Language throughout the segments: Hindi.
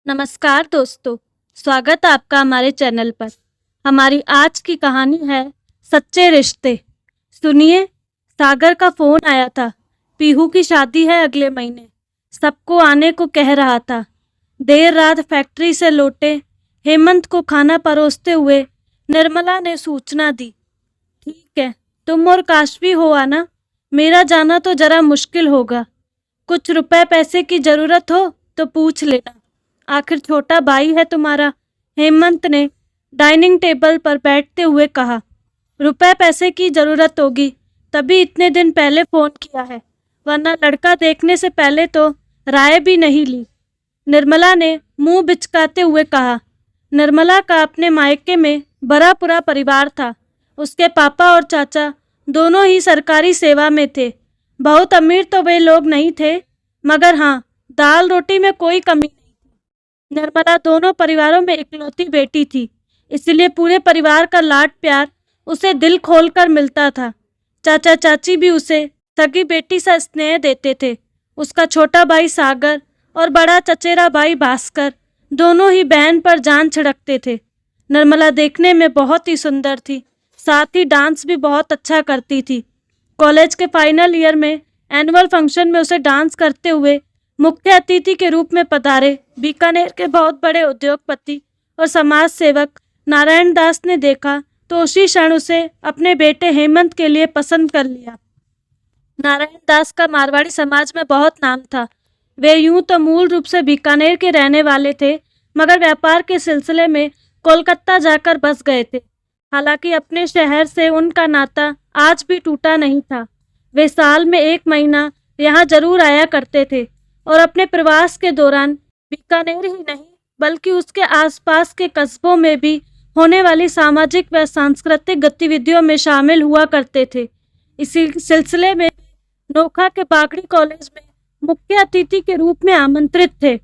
नमस्कार दोस्तों, स्वागत है आपका हमारे चैनल पर। हमारी आज की कहानी है सच्चे रिश्ते। सुनिए, सागर का फ़ोन आया था। पीहू की शादी है अगले महीने। सबको आने को कह रहा था। देर रात फैक्ट्री से लौटे हेमंत को खाना परोसते हुए निर्मला ने सूचना दी। ठीक है, तुम और काशवी हो आना। मेरा जाना तो ज़रा मुश्किल होगा। कुछ रुपए पैसे की ज़रूरत हो तो पूछ लेना। आखिर छोटा भाई है तुम्हारा, हेमंत ने डाइनिंग टेबल पर बैठते हुए कहा। रुपए पैसे की जरूरत होगी तभी इतने दिन पहले फोन किया है, वरना लड़का देखने से पहले तो राय भी नहीं ली। निर्मला ने मुंह बिचकाते हुए कहा। निर्मला का अपने मायके में बड़ा पूरा परिवार था। उसके पापा और चाचा दोनों ही सरकारी सेवा में थे। बहुत अमीर तो वे लोग नहीं थे, मगर हाँ, दाल रोटी में कोई कमी। निर्मला दोनों परिवारों में इकलौती बेटी थी, इसलिए पूरे परिवार का लाड प्यार उसे दिल खोलकर मिलता था। चाचा चाची भी उसे सगी बेटी सा स्नेह देते थे। उसका छोटा भाई सागर और बड़ा चचेरा भाई भास्कर दोनों ही बहन पर जान छिड़कते थे। निर्मला देखने में बहुत ही सुंदर थी, साथ ही डांस भी बहुत अच्छा करती थी। कॉलेज के फाइनल ईयर में एनुअल फंक्शन में उसे डांस करते हुए मुख्य अतिथि के रूप में पधारे बीकानेर के बहुत बड़े उद्योगपति और समाज सेवक नारायण दास ने देखा तो उसी क्षण उसे अपने बेटे हेमंत के लिए पसंद कर लिया। नारायण दास का मारवाड़ी समाज में बहुत नाम था। वे यूं तो मूल रूप से बीकानेर के रहने वाले थे, मगर व्यापार के सिलसिले में कोलकाता जाकर बस गए थे। हालांकि अपने शहर से उनका नाता आज भी टूटा नहीं था। वे साल में 1 महीना यहाँ जरूर आया करते थे और अपने प्रवास के दौरान बीकानेर ही नहीं बल्कि उसके आसपास के कस्बों में भी होने वाली सामाजिक व सांस्कृतिक गतिविधियों में शामिल हुआ करते थे। इसी सिलसिले में नोखा के बागड़ी कॉलेज में मुख्य अतिथि के रूप में आमंत्रित थे।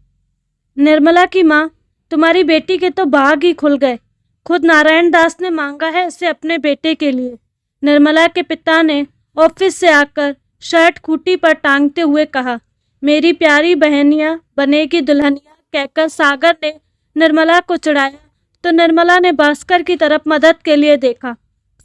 निर्मला की माँ, तुम्हारी बेटी के तो भाग ही खुल गए। खुद नारायण दास ने मांगा है इसे अपने बेटे के लिए। निर्मला के पिता ने ऑफिस से आकर शर्ट खूंटी पर टांगते हुए कहा। मेरी प्यारी बहनिया बनेगी दुल्हनिया कहकर सागर ने निर्मला को चिढ़ाया तो निर्मला ने भास्कर की तरफ मदद के लिए देखा।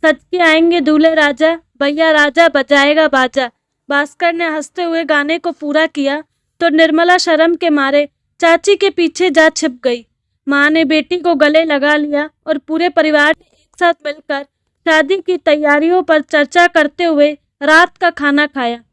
सच के आएंगे दूल्हे राजा, भैया राजा बजाएगा बाजा। भास्कर ने हंसते हुए गाने को पूरा किया तो निर्मला शर्म के मारे चाची के पीछे जा छिप गई। माँ ने बेटी को गले लगा लिया और पूरे परिवार ने एक साथ मिलकर शादी की तैयारियों पर चर्चा करते हुए रात का खाना खाया।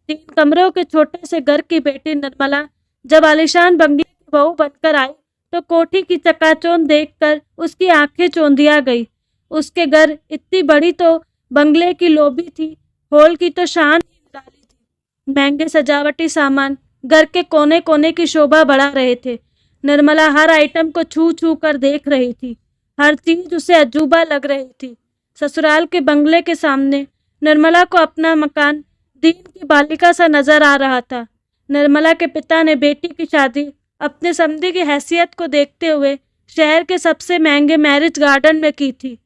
3 कमरों के छोटे से घर की बेटी निर्मला जब आलीशान बंगले की बहू बनकर आई तो कोठी की चकाचौंध देखकर उसकी आंखें चौंधिया गई। उसके घर इतनी बड़ी तो बंगले की लॉबी थी, हॉल की तो शान ही निराली थी। महंगे सजावटी सामान घर के कोने कोने की शोभा बढ़ा रहे थे। निर्मला हर आइटम को छू छू कर देख रही थी। हर चीज उसे अजूबा लग रही थी। ससुराल के बंगले के सामने निर्मला को अपना मकान दीन की बालिका सा नजर आ रहा था। निर्मला के पिता ने बेटी की शादी अपने समधी की हैसियत को देखते हुए शहर के सबसे महंगे मैरिज गार्डन में की थी,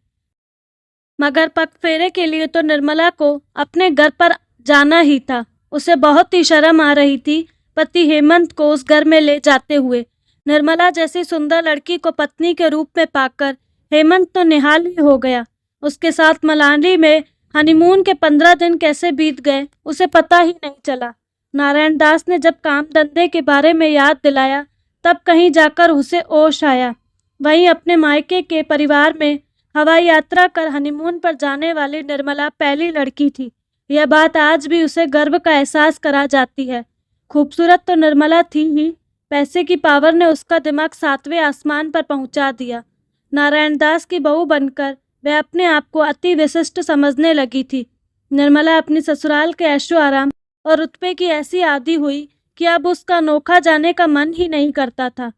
मगर पग फेरे के लिए तो निर्मला को अपने घर पर जाना ही था। उसे बहुत ही शर्म आ रही थी पति हेमंत को उस घर में ले जाते हुए। निर्मला जैसी सुंदर लड़की को पत्नी के रूप में पाकर हेमंत तो निहाल ही हो गया। उसके साथ मनाली में हनीमून के 15 दिन कैसे बीत गए उसे पता ही नहीं चला। नारायण दास ने जब काम धंधे के बारे में याद दिलाया तब कहीं जाकर उसे होश आया। वहीं अपने मायके के परिवार में हवाई यात्रा कर हनीमून पर जाने वाली निर्मला पहली लड़की थी। यह बात आज भी उसे गर्व का एहसास करा जाती है। खूबसूरत तो निर्मला थी ही, पैसे की पावर ने उसका दिमाग 7वें आसमान पर पहुंचा दिया। नारायण दास की बहू बनकर वह अपने आप को अति विशिष्ट समझने लगी थी। निर्मला अपनी ससुराल के ऐशो आराम और रुतबे की ऐसी आदी हुई कि अब उसका नोखा जाने का मन ही नहीं करता था।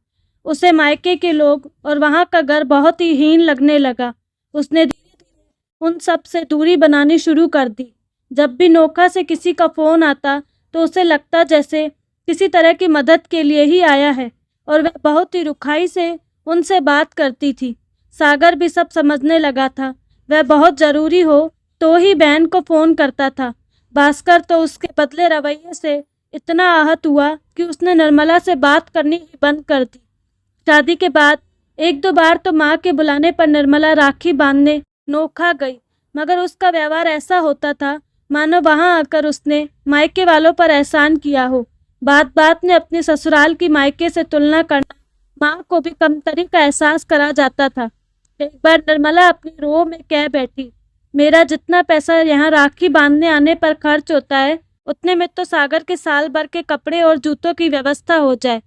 उसे मायके के लोग और वहाँ का घर बहुत ही हीन लगने लगा। उसने धीरे धीरे उन सब से दूरी बनानी शुरू कर दी। जब भी नोखा से किसी का फ़ोन आता तो उसे लगता जैसे किसी तरह की मदद के लिए ही आया है और वह बहुत ही रुखाई से उनसे बात करती थी। सागर भी सब समझने लगा था। वह बहुत ज़रूरी हो तो ही बहन को फ़ोन करता था। भास्कर तो उसके बदले रवैये से इतना आहत हुआ कि उसने निर्मला से बात करनी ही बंद कर दी। शादी के बाद एक दो बार तो माँ के बुलाने पर निर्मला राखी बांधने नोखा गई, मगर उसका व्यवहार ऐसा होता था मानो वहां आकर उसने मायके वालों पर एहसान किया हो। बात बात में अपने ससुराल की मायके से तुलना करना माँ को भी कमतरी का एहसास करा जाता था। एक बार निर्मला अपनी रो में कह बैठी, मेरा जितना पैसा यहाँ राखी बांधने आने पर खर्च होता है उतने में तो सागर के साल भर के कपड़े और जूतों की व्यवस्था हो जाए।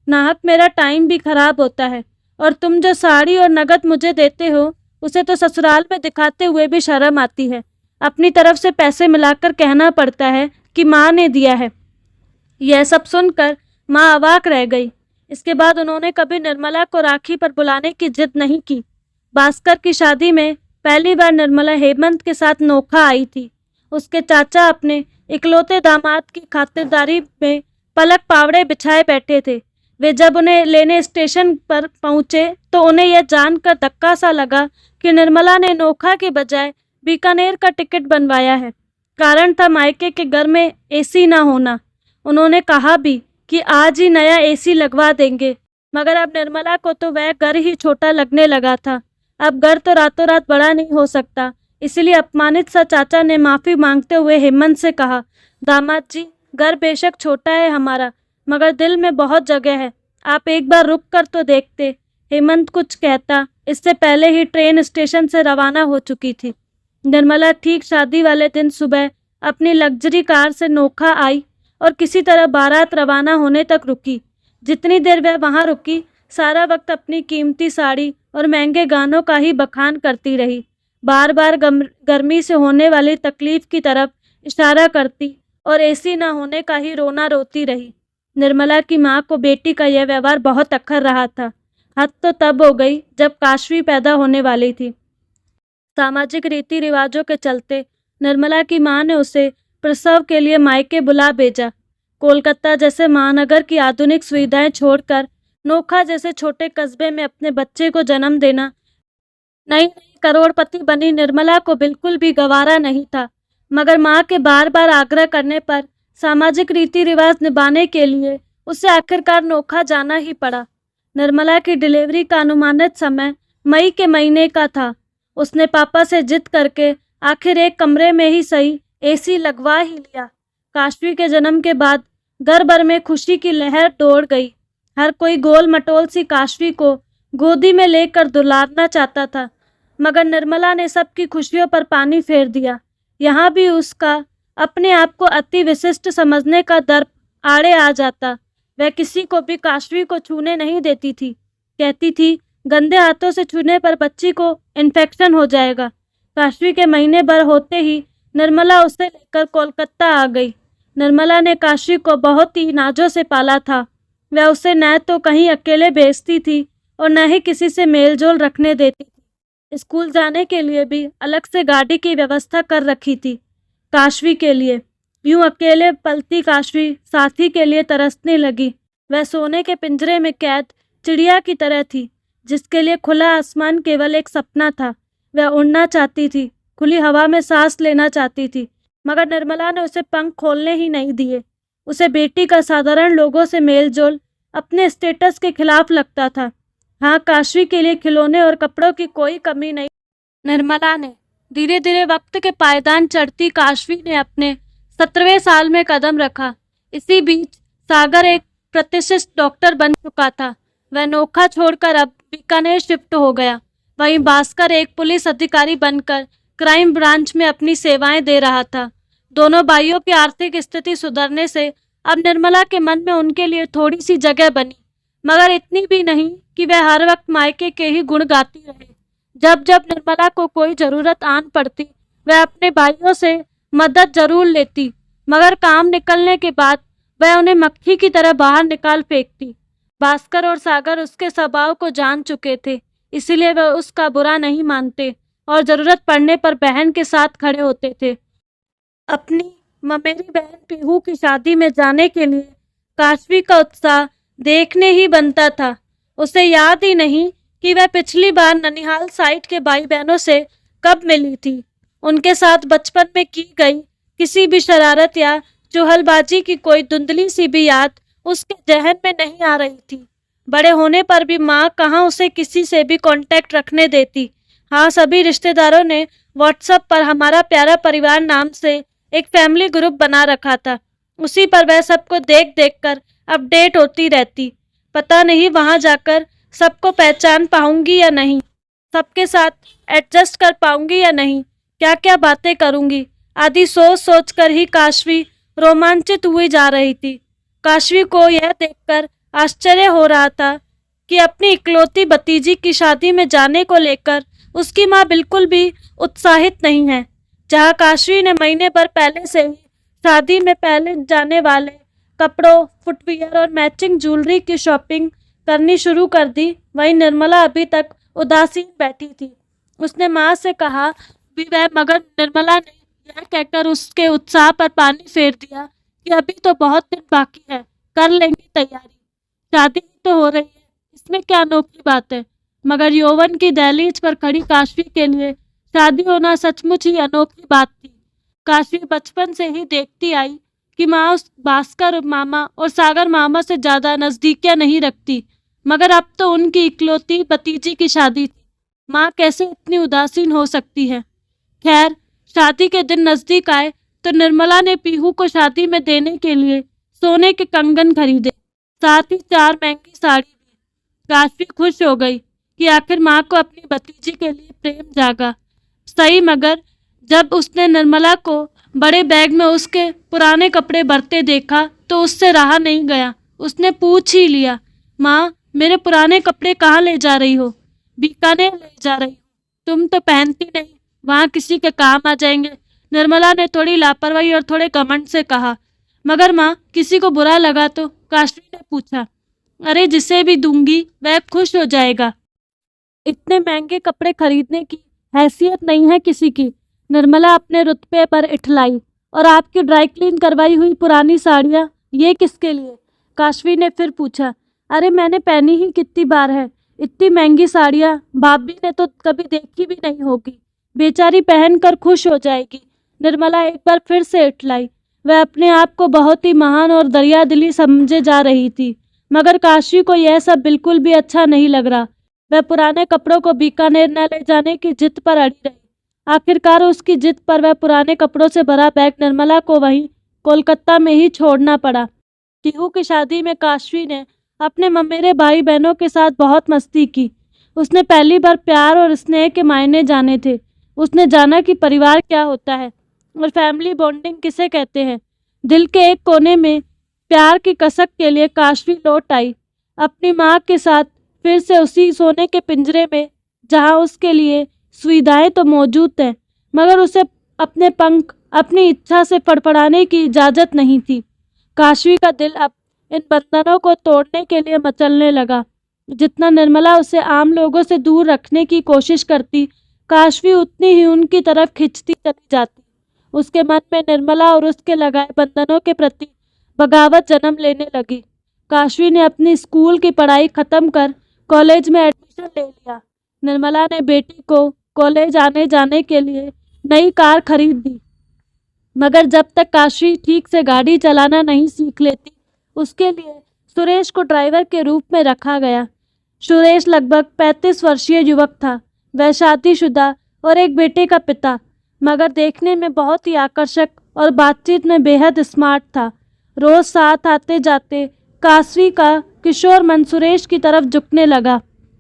नाहक मेरा टाइम भी खराब होता है, और तुम जो साड़ी और नगद मुझे देते हो उसे तो ससुराल में दिखाते हुए भी शर्म आती है। अपनी तरफ से पैसे मिलाकर कहना पड़ता है कि माँ ने दिया है। यह सब सुनकर माँ अवाक रह गई। इसके बाद उन्होंने कभी निर्मला को राखी पर बुलाने की जिद नहीं की। भास्कर की शादी में पहली बार निर्मला हेमंत के साथ नोखा आई थी। उसके चाचा अपने इकलौते दामाद की खातिरदारी में पलक पावड़े बिछाए बैठे थे। वे जब उन्हें लेने स्टेशन पर पहुंचे तो उन्हें यह जानकर धक्का सा लगा कि निर्मला ने नोखा के बजाय बीकानेर का टिकट बनवाया है। कारण था मायके के घर में एसी ना होना। उन्होंने कहा भी कि आज ही नया एसी लगवा देंगे, मगर अब निर्मला को तो वह घर ही छोटा लगने लगा था। अब घर तो रातों रात बड़ा नहीं हो सकता। इसलिए अपमानित सा चाचा ने माफ़ी मांगते हुए हेमंत से कहा, दामाद जी, घर बेशक छोटा है हमारा, मगर दिल में बहुत जगह है। आप एक बार रुक कर तो देखते। हेमंत कुछ कहता, इससे पहले ही ट्रेन स्टेशन से रवाना हो चुकी थी। निर्मला ठीक शादी वाले दिन सुबह अपनी लग्जरी कार से नोखा आई और किसी तरह बारात रवाना होने तक रुकी। जितनी देर वह वहां रुकी, सारा वक्त अपनी कीमती साड़ी और महंगे गानों का ही बखान करती रही। बार बार गर्मी से होने वाली तकलीफ की तरफ इशारा करती और एसी न होने का ही रोना रोती रही। निर्मला की माँ को बेटी का यह व्यवहार बहुत अखर रहा था। हद तो तब हो गई जब काशवी पैदा होने वाली थी। सामाजिक रीति रिवाजों के चलते निर्मला की माँ ने उसे प्रसव के लिए मायके बुला भेजा। कोलकाता जैसे महानगर की आधुनिक सुविधाएं छोड़कर नोखा जैसे छोटे कस्बे में अपने बच्चे को जन्म देना नई नई करोड़पति बनी निर्मला को बिल्कुल भी गवारा नहीं था। मगर माँ के बार बार आग्रह करने पर सामाजिक रीति रिवाज निभाने के लिए उसे आखिरकार नोखा जाना ही पड़ा। निर्मला की डिलीवरी का अनुमानित समय मई के महीने का था। उसने पापा से जिद करके आखिर एक कमरे में ही सही एसी लगवा ही लिया। काशवी के जन्म के बाद घर भर में खुशी की लहर दौड़ गई। हर कोई गोल मटोल सी काशवी को गोदी में लेकर दुलारना चाहता था, मगर निर्मला ने सबकी खुशियों पर पानी फेर दिया। यहाँ भी उसका अपने आप को अति विशिष्ट समझने का दर्प आड़े आ जाता। वह किसी को भी काशवी को छूने नहीं देती थी। कहती थी, गंदे हाथों से छूने पर बच्ची को इन्फेक्शन हो जाएगा। काशवी के महीने भर होते ही निर्मला उसे लेकर कोलकाता आ गई। निर्मला ने काशवी को बहुत ही नाजों से पाला था। वह उसे न तो कहीं अकेले भेजती थी और न ही किसी से मेलजोल रखने देती थी। स्कूल जाने के लिए भी अलग से गाड़ी की व्यवस्था कर रखी थी काशवी के लिए। यूं अकेले पलती काशवी साथी के लिए तरसने लगी। वह सोने के पिंजरे में कैद चिड़िया की तरह थी, जिसके लिए खुला आसमान केवल एक सपना था। वह उड़ना चाहती थी, खुली हवा में सांस लेना चाहती थी, मगर निर्मला ने उसे पंख खोलने ही नहीं दिए। उसे बेटी का साधारण लोगों से मेलजोल अपने स्टेटस के खिलाफ लगता था। हाँ, काशवी के लिए खिलौने और कपड़ों की कोई कमी नहीं। निर्मला ने धीरे धीरे वक्त के पायदान चढ़ती काशवी ने अपने 17वें साल में कदम रखा। इसी बीच सागर एक प्रतिष्ठित डॉक्टर बन चुका था। वह नोखा छोड़कर अब बीकानेर शिफ्ट हो गया। वहीं भास्कर एक पुलिस अधिकारी बनकर क्राइम ब्रांच में अपनी सेवाएं दे रहा था। दोनों भाइयों की आर्थिक स्थिति सुधरने से अब निर्मला के मन में उनके लिए थोड़ी सी जगह बनी, मगर इतनी भी नहीं कि वह हर वक्त मायके के ही गुण गाती रहे। जब जब निर्मला को कोई जरूरत आन पड़ती, वह अपने भाइयों से मदद जरूर लेती, मगर काम निकलने के बाद वह उन्हें मक्खी की तरह बाहर निकाल फेंकती। भास्कर और सागर उसके स्वभाव को जान चुके थे, इसीलिए वह उसका बुरा नहीं मानते और जरूरत पड़ने पर बहन के साथ खड़े होते थे। अपनी ममेरी बहन पीहू की शादी में जाने के लिए काशवी का उत्साह देखने ही बनता था। उसे याद ही नहीं कि वह पिछली बार ननिहाल साइड के भाई बहनों से कब मिली थी। उनके साथ बचपन में की गई किसी भी शरारत या चुहलबाजी की कोई धुंधली सी भी याद उसके जहन में नहीं आ रही थी। बड़े होने पर भी माँ कहाँ उसे किसी से भी कांटेक्ट रखने देती। हाँ, सभी रिश्तेदारों ने व्हाट्सएप पर हमारा प्यारा परिवार नाम से एक फैमिली ग्रुप बना रखा था। उसी पर वह सबको देख देख कर अपडेट होती रहती। पता नहीं वहां जाकर सबको पहचान पाऊंगी या नहीं, सबके साथ एडजस्ट कर पाऊंगी या नहीं, क्या क्या बातें करूंगी आदि सोच सोच कर ही काशवी रोमांचित हुई जा रही थी। काशवी को यह देखकर आश्चर्य हो रहा था कि अपनी इकलौती भतीजी की शादी में जाने को लेकर उसकी माँ बिल्कुल भी उत्साहित नहीं है। जहाँ काशवी ने महीने भर पहले से ही शादी में पहले जाने वाले कपड़ों, फुटवियर और मैचिंग ज्वेलरी की शॉपिंग करनी शुरू कर दी, वहीं निर्मला अभी तक उदासीन बैठी थी। उसने माँ से कहा भी वह, मगर निर्मला ने यह कहकर उसके उत्साह पर पानी फेर दिया कि अभी तो बहुत दिन बाकी है, कर लेंगे तैयारी, शादी तो हो रही है, इसमें क्या अनोखी बात है। मगर यौवन की दहलीज पर खड़ी काशवी के लिए शादी होना सचमुच ही अनोखी बात थी। काशवी बचपन से ही देखती आई कि माँ उस भास्कर मामा और सागर मामा से ज्यादा नजदीकियां नहीं रखती, मगर अब तो उनकी इकलौती भतीजी की शादी थी। माँ कैसे इतनी उदासीन हो सकती है। खैर, शादी के दिन नजदीक आए तो निर्मला ने पीहू को शादी में देने के लिए सोने के कंगन खरीदे, साथ ही 4 महंगी साड़ी भी। काशवी खुश हो गई कि आखिर माँ को अपनी भतीजी के लिए प्रेम जागा। सही, मगर जब उसने निर्मला को बड़े बैग में उसके पुराने कपड़े भरते देखा तो उससे रहा नहीं गया। उसने पूछ ही लिया, माँ, मेरे पुराने कपड़े कहाँ ले जा रही हो? बीकानेर ले जा रही हूँ, तुम तो पहनती नहीं, वहाँ किसी के काम आ जाएंगे। निर्मला ने थोड़ी लापरवाही और थोड़े घमंड से कहा। मगर माँ, किसी को बुरा लगा तो? काशवी ने पूछा। अरे, जिसे भी दूंगी वह खुश हो जाएगा, इतने महंगे कपड़े खरीदने की हैसियत नहीं है किसी की। निर्मला अपने रुतबे पर इठलाई। और आपकी ड्राई क्लीन करवाई हुई पुरानी साड़ियाँ, ये किसके लिए? काशवी ने फिर पूछा। अरे, मैंने पहनी ही कितनी बार है, इतनी महंगी साड़ियाँ भाभी ने तो कभी देखी भी नहीं होगी, बेचारी पहन कर खुश हो जाएगी। निर्मला एक बार फिर से इठलाई। वह अपने आप को बहुत ही महान और दरियादिली समझे जा रही थी, मगर काशवी को यह सब बिल्कुल भी अच्छा नहीं लग रहा। वह पुराने कपड़ों को बीकानेर न ले जाने की जिद पर अड़ी रही। आखिरकार उसकी जिद पर वह पुराने कपड़ों से भरा बैग निर्मला को वहीं कोलकाता में ही छोड़ना पड़ा। पीहू की शादी में काशवी ने अपने ममेरे भाई बहनों के साथ बहुत मस्ती की। उसने पहली बार प्यार और स्नेह के मायने जाने थे। उसने जाना कि परिवार क्या होता है और फैमिली बॉन्डिंग किसे कहते हैं। दिल के एक कोने में प्यार की कसक के लिए काशवी लौट आई, अपनी माँ के साथ फिर से उसी सोने के पिंजरे में, जहाँ उसके लिए सुविधाएं तो मौजूद हैं, मगर उसे अपने पंख अपनी इच्छा से फड़फड़ाने की इजाज़त नहीं थी। काशवी का दिल अब इन बंधनों को तोड़ने के लिए मचलने लगा। जितना निर्मला उसे आम लोगों से दूर रखने की कोशिश करती, काशवी उतनी ही उनकी तरफ खिंचती चली जाती। उसके मन में निर्मला और उसके लगाए बंधनों के प्रति बगावत जन्म लेने लगी। काशवी ने अपनी स्कूल की पढ़ाई खत्म कर कॉलेज में एडमिशन ले लिया। निर्मला ने बेटी को कॉलेज आने जाने के लिए नई कार खरीद दी, मगर जब तक काशवी ठीक से गाड़ी चलाना नहीं सीख लेती, उसके लिए सुरेश को ड्राइवर के रूप में रखा गया। सुरेश लगभग 35 वर्षीय युवक था। वह शादीशुदा और एक बेटे का पिता, मगर देखने में बहुत ही आकर्षक और बातचीत में बेहद स्मार्ट था। रोज साथ आते जाते काशवी का किशोर मन सुरेश की तरफ झुकने लगा।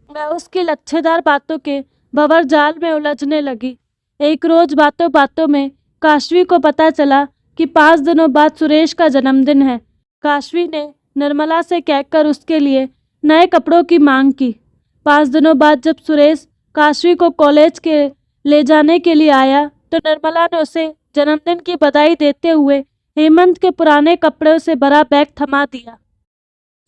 वह उसकी लच्छेदार बातों के भंवर जाल में उलझने लगी। एक रोज बातों बातों में काशवी को पता चला कि 5 दिनों बाद सुरेश का जन्मदिन है। काशवी ने निर्मला से कहकर उसके लिए नए कपड़ों की मांग की। 5 दिनों बाद जब सुरेश काशवी को कॉलेज के ले जाने के लिए आया तो निर्मला ने उसे जन्मदिन की बधाई देते हुए हेमंत के पुराने कपड़ों से भरा बैग थमा दिया।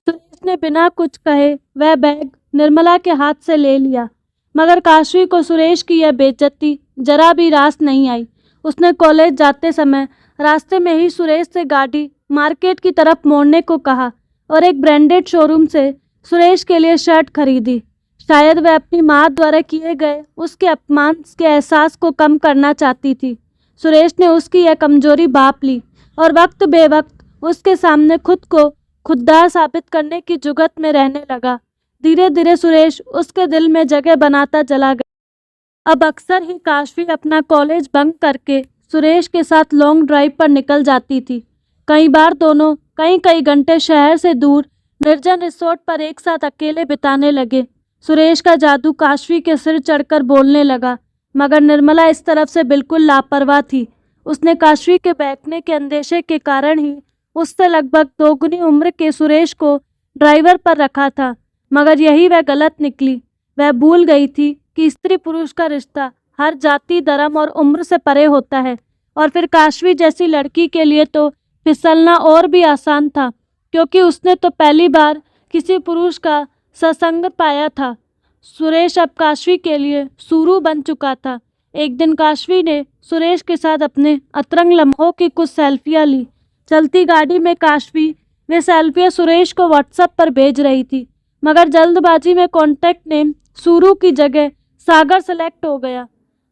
सुरेश ने बिना कुछ कहे वह बैग निर्मला के हाथ से ले लिया, मगर काशवी को सुरेश की यह बेइज्जती जरा भी रास नहीं आई। उसने कॉलेज जाते समय रास्ते में ही सुरेश से गाड़ी मार्केट की तरफ मोड़ने को कहा और एक ब्रांडेड शोरूम से सुरेश के लिए शर्ट खरीदी। शायद वह अपनी माँ द्वारा किए गए उसके अपमान के एहसास को कम करना चाहती थी। सुरेश ने उसकी यह कमजोरी भांप ली और वक्त बेवक्त उसके सामने खुद को खुददार साबित करने की जुगत में रहने लगा। धीरे धीरे सुरेश उसके दिल में जगह बनाता चला गया। अब अक्सर ही काशवी अपना कॉलेज बंक करके सुरेश के साथ लॉन्ग ड्राइव पर निकल जाती थी। कई बार दोनों कई कई घंटे शहर से दूर निर्जन रिसोर्ट पर एक साथ अकेले बिताने लगे। सुरेश का जादू काशवी के सिर चढ़कर बोलने लगा, मगर निर्मला इस तरफ से बिल्कुल लापरवाह थी। उसने काशवी के बैठने के अंदेशे के कारण ही उससे लगभग दोगुनी उम्र के सुरेश को ड्राइवर पर रखा था, मगर यही वह गलत निकली। वह भूल गई थी कि स्त्री पुरुष का रिश्ता हर जाति, धर्म और उम्र से परे होता है। और फिर काशवी जैसी लड़की के लिए तो फिसलना और भी आसान था, क्योंकि उसने तो पहली बार किसी पुरुष का सत्संग पाया था। सुरेश अब काशवी के लिए शुरू बन चुका था। एक दिन काशवी ने सुरेश के साथ अपने अतरंग लम्हों की कुछ सेल्फियां ली। चलती गाड़ी में काशवी वे सेल्फियां सुरेश को व्हाट्सएप पर भेज रही थी, मगर जल्दबाजी में कॉन्टैक्ट नेम सुरू की जगह सागर सेलेक्ट हो गया।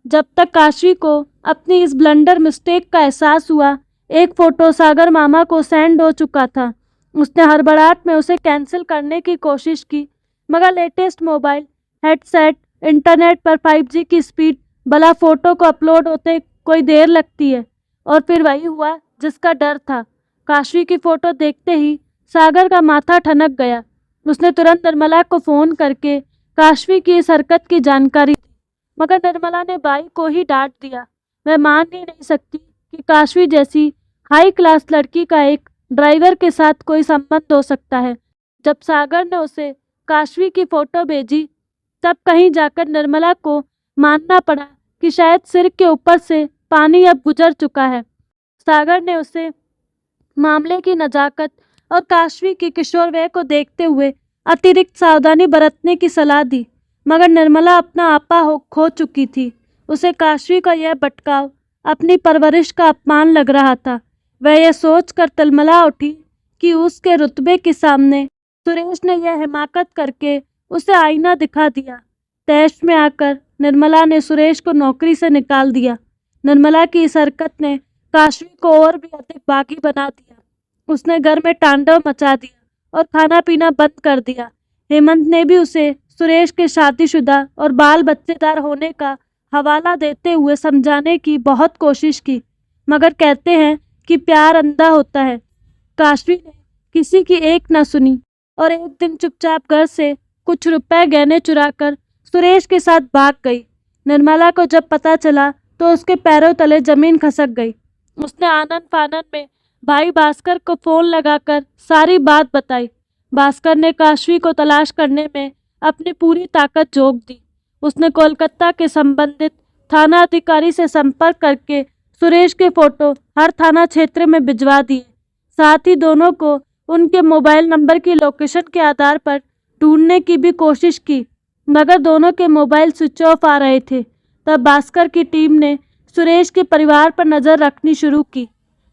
जब तक काशवी को अपनी इस ब्लंडर मिस्टेक का एहसास हुआ, एक फ़ोटो सागर मामा को सेंड हो चुका था। उसने हड़बड़ाहट में उसे कैंसिल करने की कोशिश की, मगर लेटेस्ट मोबाइल हेडसेट, इंटरनेट पर 5G की स्पीड, भला फ़ोटो को अपलोड होते कोई देर लगती है। और फिर वही हुआ जिसका डर था। काशवी की फ़ोटो देखते ही सागर का माथा ठनक गया। उसने तुरंत निर्मला को फ़ोन करके काशवी की इस हरकत की जानकारी दी, मगर निर्मला ने बाई को ही डांट दिया। वह मान ही नहीं सकती कि काशवी जैसी हाई क्लास लड़की का एक ड्राइवर के साथ कोई संबंध हो सकता है। जब सागर ने उसे काशवी की फ़ोटो भेजी, तब कहीं जाकर निर्मला को मानना पड़ा कि शायद सिर के ऊपर से पानी अब गुजर चुका है। सागर ने उसे मामले की नज़ाकत और काशवी की किशोरवय को देखते हुए अतिरिक्त सावधानी बरतने की सलाह दी, मगर निर्मला अपना आपा खो चुकी थी। उसे काशवी का यह भटकाव अपनी परवरिश का अपमान लग रहा था। वह यह सोचकर तिलमिला उठी कि उसके रुतबे के सामने सुरेश ने यह हिमाकत करके उसे आईना दिखा दिया। तैश में आकर निर्मला ने सुरेश को नौकरी से निकाल दिया। निर्मला की इस हरकत ने काशवी को और भी अधिक बागी बना दिया। उसने घर में तांडव मचा दिया और खाना पीना बंद कर दिया। हेमंत ने भी उसे सुरेश के शादीशुदा और बाल बच्चेदार होने का हवाला देते हुए समझाने की बहुत कोशिश की, मगर कहते हैं कि प्यार अंधा होता है। काशवी ने किसी की एक न सुनी और एक दिन चुपचाप घर से कुछ रुपए गहने चुराकर सुरेश के साथ भाग गई। निर्मला को जब पता चला तो उसके पैरों तले जमीन खसक गई। उसने आनन फानन में भाई भास्कर को फ़ोन लगाकर सारी बात बताई। भास्कर ने काशवी को तलाश करने में अपनी पूरी ताकत झोंक दी। उसने कोलकाता के संबंधित थाना अधिकारी से संपर्क करके सुरेश के फ़ोटो हर थाना क्षेत्र में भिजवा दिए। साथ ही दोनों को उनके मोबाइल नंबर की लोकेशन के आधार पर ढूंढने की भी कोशिश की, मगर दोनों के मोबाइल स्विच ऑफ आ रहे थे। तब भास्कर की टीम ने सुरेश के परिवार पर नज़र रखनी शुरू की।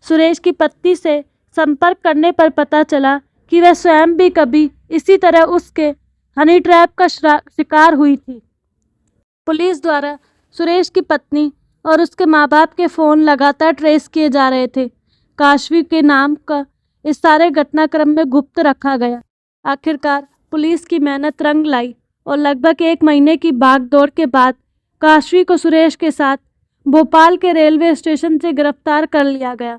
सुरेश की पत्नी से संपर्क करने पर पता चला कि वह स्वयं भी कभी इसी तरह उसके हनी ट्रैप का शिकार हुई थी। पुलिस द्वारा सुरेश की पत्नी और उसके माँ बाप के फ़ोन लगातार ट्रेस किए जा रहे थे। काशवी के नाम का इस सारे घटनाक्रम में गुप्त रखा गया। आखिरकार पुलिस की मेहनत रंग लाई और लगभग 1 महीने की भागदौड़ के बाद काशवी को सुरेश के साथ भोपाल के रेलवे स्टेशन से गिरफ्तार कर लिया गया।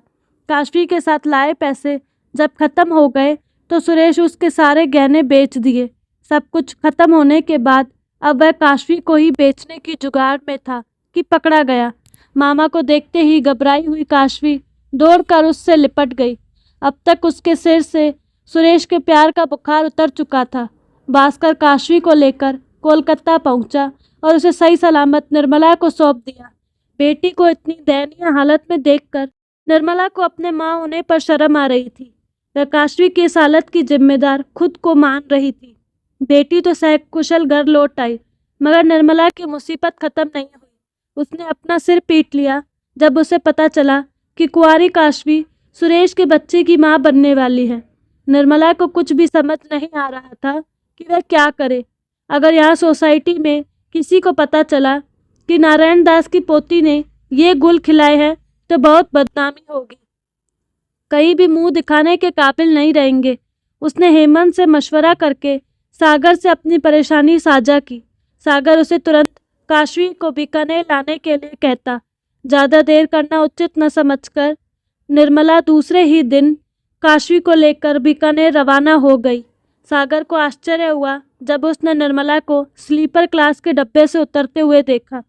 काशवी के साथ लाए पैसे जब खत्म हो गए तो सुरेश उसके सारे गहने बेच दिए। सब कुछ खत्म होने के बाद अब वह काशवी को ही बेचने की जुगाड़ में था कि पकड़ा गया। मामा को देखते ही घबराई हुई काशवी दौड़कर उससे लिपट गई। अब तक उसके सिर से सुरेश के प्यार का बुखार उतर चुका था। भास्कर काशवी को लेकर कोलकाता पहुंचा और उसे सही सलामत निर्मला को सौंप दिया। बेटी को इतनी दयनीय हालत में देखकर निर्मला को अपने माँ होने पर शर्म आ रही थी। वह काशवी की इस हालत की जिम्मेदार खुद को मान रही थी। बेटी तो सकुशल घर लौट आई, मगर निर्मला की मुसीबत खत्म नहीं हुई। उसने अपना सिर पीट लिया जब उसे पता चला कि कुंवारी काशवी सुरेश के बच्चे की माँ बनने वाली है। निर्मला को कुछ भी समझ नहीं आ रहा था कि वह क्या करे। अगर यहाँ सोसाइटी में किसी को पता चला कि नारायण दास की पोती ने ये गुल खिलाए हैं तो बहुत बदनामी होगी। कहीं भी मुंह दिखाने के काबिल नहीं रहेंगे। उसने हेमंत से मशवरा करके सागर से अपनी परेशानी साझा की। सागर उसे तुरंत काशवी को बीकानेर लाने के लिए कहता। ज़्यादा देर करना उचित न समझकर निर्मला दूसरे ही दिन काशवी को लेकर बीकानेर रवाना हो गई। सागर को आश्चर्य हुआ जब उसने निर्मला को स्लीपर क्लास के डब्बे से उतरते हुए देखा।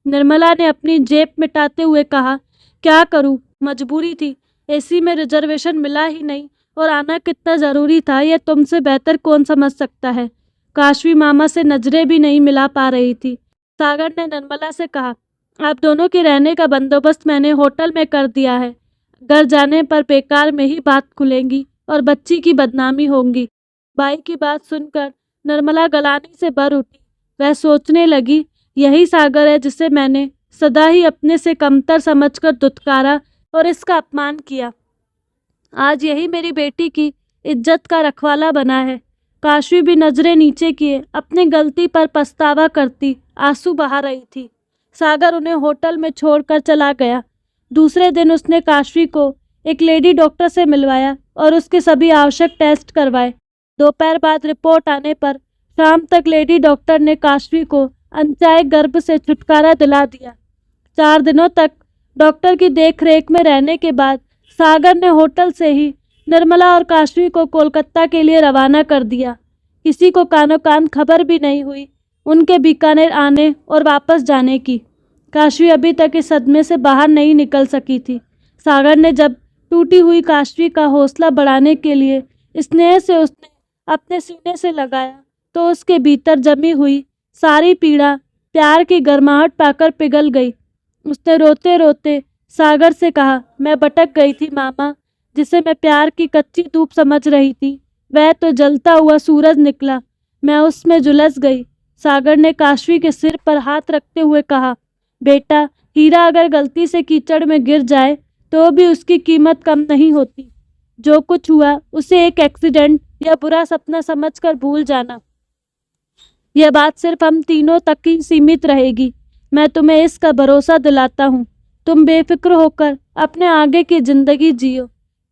निर्मला ने अपनी जेब मिटाते हुए कहा, क्या करूं, मजबूरी थी, एसी में रिजर्वेशन मिला ही नहीं और आना कितना ज़रूरी था यह तुमसे बेहतर कौन समझ सकता है। काशवी मामा से नजरें भी नहीं मिला पा रही थी। सागर ने निर्मला से कहा, आप दोनों के रहने का बंदोबस्त मैंने होटल में कर दिया है। घर जाने पर बेकार में ही बात खुलेंगी और बच्ची की बदनामी होगी। बाई की बात सुनकर निर्मला गलानी से भर उठी। वह सोचने लगी, यही सागर है जिसे मैंने सदा ही अपने से कमतर समझकर दुत्कारा और इसका अपमान किया। आज यही मेरी बेटी की इज्जत का रखवाला बना है। काशवी भी नजरें नीचे किए अपनी गलती पर पछतावा करती आंसू बहा रही थी। सागर उन्हें होटल में छोड़कर चला गया। दूसरे दिन उसने काशवी को एक लेडी डॉक्टर से मिलवाया और उसके सभी आवश्यक टेस्ट करवाए। दोपहर बाद रिपोर्ट आने पर शाम तक लेडी डॉक्टर ने काशवी को अनचाहे गर्भ से छुटकारा दिला दिया। 4 दिनों तक डॉक्टर की देखरेख में रहने के बाद सागर ने होटल से ही निर्मला और काशवी को कोलकाता के लिए रवाना कर दिया। किसी को कानो कान खबर भी नहीं हुई उनके बीकानेर आने और वापस जाने की। काशवी अभी तक इस सदमे से बाहर नहीं निकल सकी थी। सागर ने जब टूटी हुई काशवी का हौसला बढ़ाने के लिए स्नेह से उसने अपने सीने से लगाया तो उसके भीतर जमी हुई सारी पीड़ा प्यार की गर्माहट पाकर पिघल गई। उसने रोते रोते सागर से कहा, मैं भटक गई थी मामा, जिसे मैं प्यार की कच्ची धूप समझ रही थी वह तो जलता हुआ सूरज निकला। मैं उसमें झुलस गई। सागर ने काशवी के सिर पर हाथ रखते हुए कहा, बेटा, हीरा अगर गलती से कीचड़ में गिर जाए तो भी उसकी कीमत कम नहीं होती। जो कुछ हुआ उसे एक एक्सीडेंट या बुरा सपना समझकर भूल जाना। यह बात सिर्फ हम तीनों तक ही सीमित रहेगी। मैं तुम्हें इसका भरोसा दिलाता हूँ। तुम बेफिक्र होकर अपने आगे की जिंदगी जियो।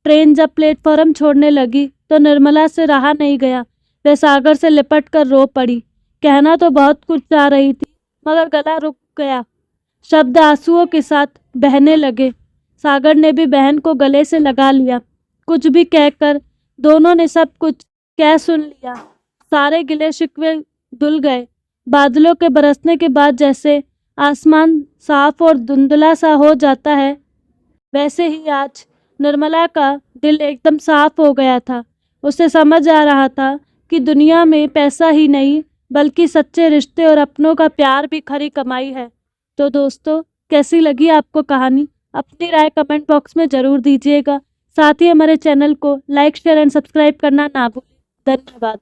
ट्रेन जब प्लेटफॉर्म छोड़ने लगी तो निर्मला से रहा नहीं गया। वह सागर से लिपट कर रो पड़ी। कहना तो बहुत कुछ चाह रही थी मगर गला रुक गया। शब्द आंसुओं के साथ बहने लगे। सागर ने भी बहन को गले से लगा लिया। कुछ भी कहकर दोनों ने सब कुछ कह सुन लिया। सारे गिले शिकवे धुल गए। बादलों के बरसने के बाद जैसे आसमान साफ और धुंधला सा हो जाता है वैसे ही आज निर्मला का दिल एकदम साफ हो गया था। उसे समझ आ रहा था कि दुनिया में पैसा ही नहीं बल्कि सच्चे रिश्ते और अपनों का प्यार भी खरी कमाई है। तो दोस्तों, कैसी लगी आपको कहानी? अपनी राय कमेंट बॉक्स में ज़रूर दीजिएगा। साथ ही हमारे चैनल को लाइक, शेयर एंड सब्सक्राइब करना ना भूलें। धन्यवाद।